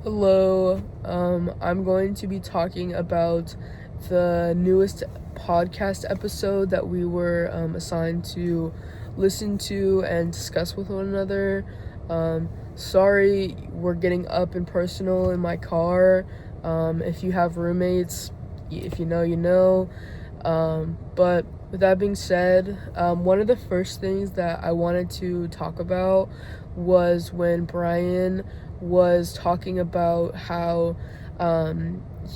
Hello. I'm going to be talking about the newest podcast episode that we were assigned to listen to and discuss with one another. Sorry, we're getting up and personal in my car. If you have roommates, if you know, you know. But with that being said, one of the first things that I wanted to talk about was when Brian was talking about how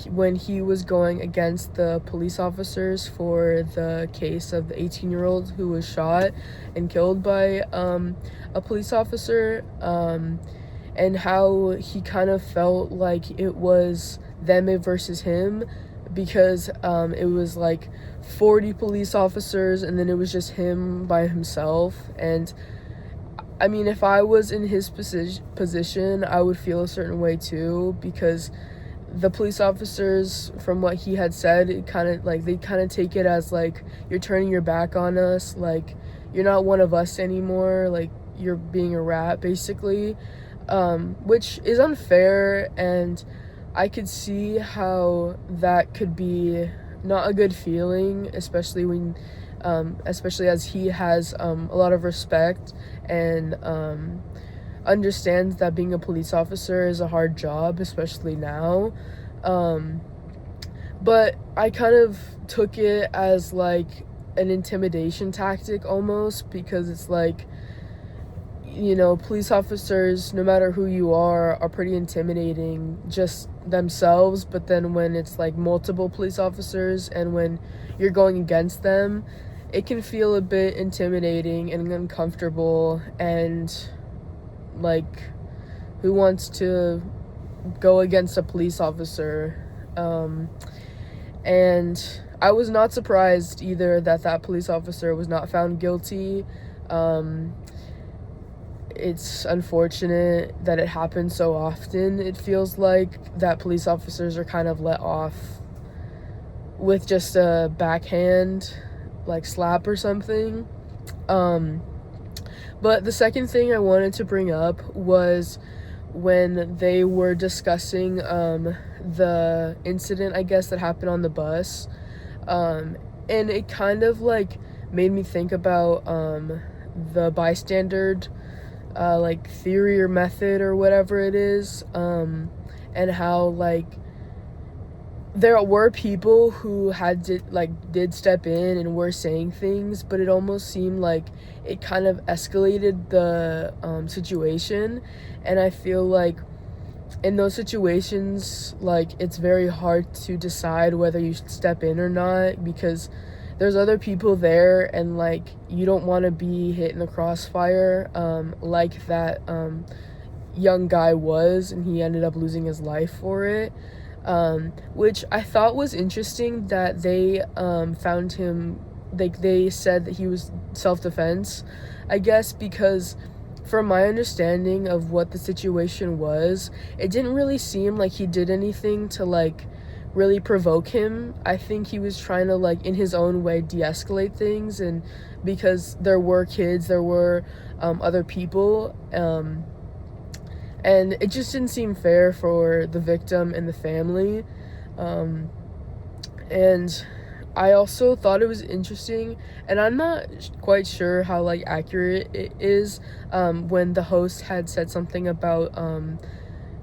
when he was going against the police officers for the case of the 18-year-old who was shot and killed by a police officer, and how he kind of felt like it was them versus him because it was like 40 police officers and then it was just him by himself. And I mean, if I was in his position, I would feel a certain way too, because the police officers, from what he had said, it kind of like they kind of take it as like you're turning your back on us, like you're not one of us anymore, like you're being a rat basically, which is unfair, and I could see how that could be not a good feeling, especially as he has a lot of respect and understands that being a police officer is a hard job, especially now. Um, but I kind of took it as like an intimidation tactic almost, because it's like, police officers, no matter who you are pretty intimidating just themselves. But then when it's like multiple police officers and when you're going against them, it can feel a bit intimidating and uncomfortable. And like, who wants to go against a police officer? And I was not surprised either that that police officer was not found guilty. It's unfortunate that it happens so often. It feels like that police officers are kind of let off with just a backhand, like slap or something. Um, but the second thing I wanted to bring up was when they were discussing the incident, I guess, that happened on the bus. And it kind of like made me think about the bystander like theory or method or whatever it is, and how like there were people who did step in and were saying things, but it almost seemed like it kind of escalated the situation. And I feel like in those situations, like, it's very hard to decide whether you should step in or not, because there's other people there, and like you don't want to be hit in the crossfire, like that young guy was, and he ended up losing his life for it. Which I thought was interesting that they found him, like they said that he was self-defense, I guess, because from my understanding of what the situation was, it didn't really seem like he did anything to like really provoke him. I think he was trying to, like, in his own way, de-escalate things, and because there were kids, there were other people, and it just didn't seem fair for the victim and the family. And I also thought it was interesting, and I'm not quite sure how like accurate it is, when the host had said something about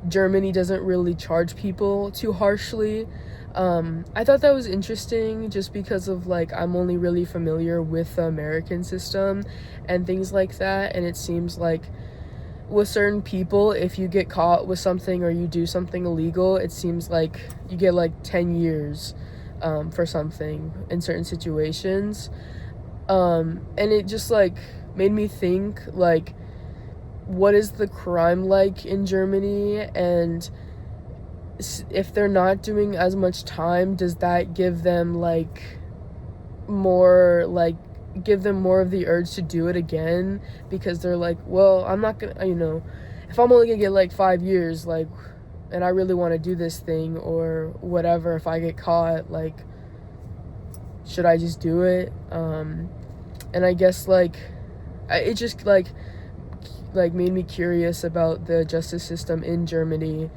Germany doesn't really charge people too harshly. I thought that was interesting just because of like I'm only really familiar with the American system and things like that, and it seems like with certain people, if you get caught with something or you do something illegal, it seems like you get like 10 years for something in certain situations. And it just like made me think, like, what is the crime like in Germany? And if they're not doing as much time, does that give them like more, like, give them more of the urge to do it again, because they're like, well, I'm not gonna, if I'm only gonna get like 5 years, like, and I really want to do this thing or whatever, if I get caught, like, should I just do it? And I guess like it just like made me curious about the justice system in Germany.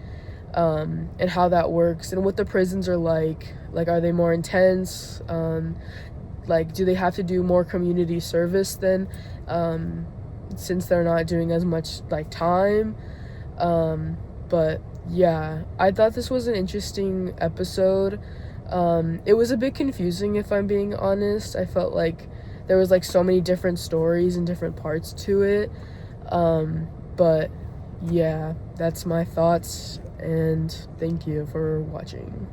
and how that works and what the prisons are like. Like, are they more intense? Like, do they have to do more community service then, since they're not doing as much like time? But yeah, I thought this was an interesting episode. It was a bit confusing, if I'm being honest. I felt like there was like so many different stories and different parts to it. But yeah, that's my thoughts, and thank you for watching.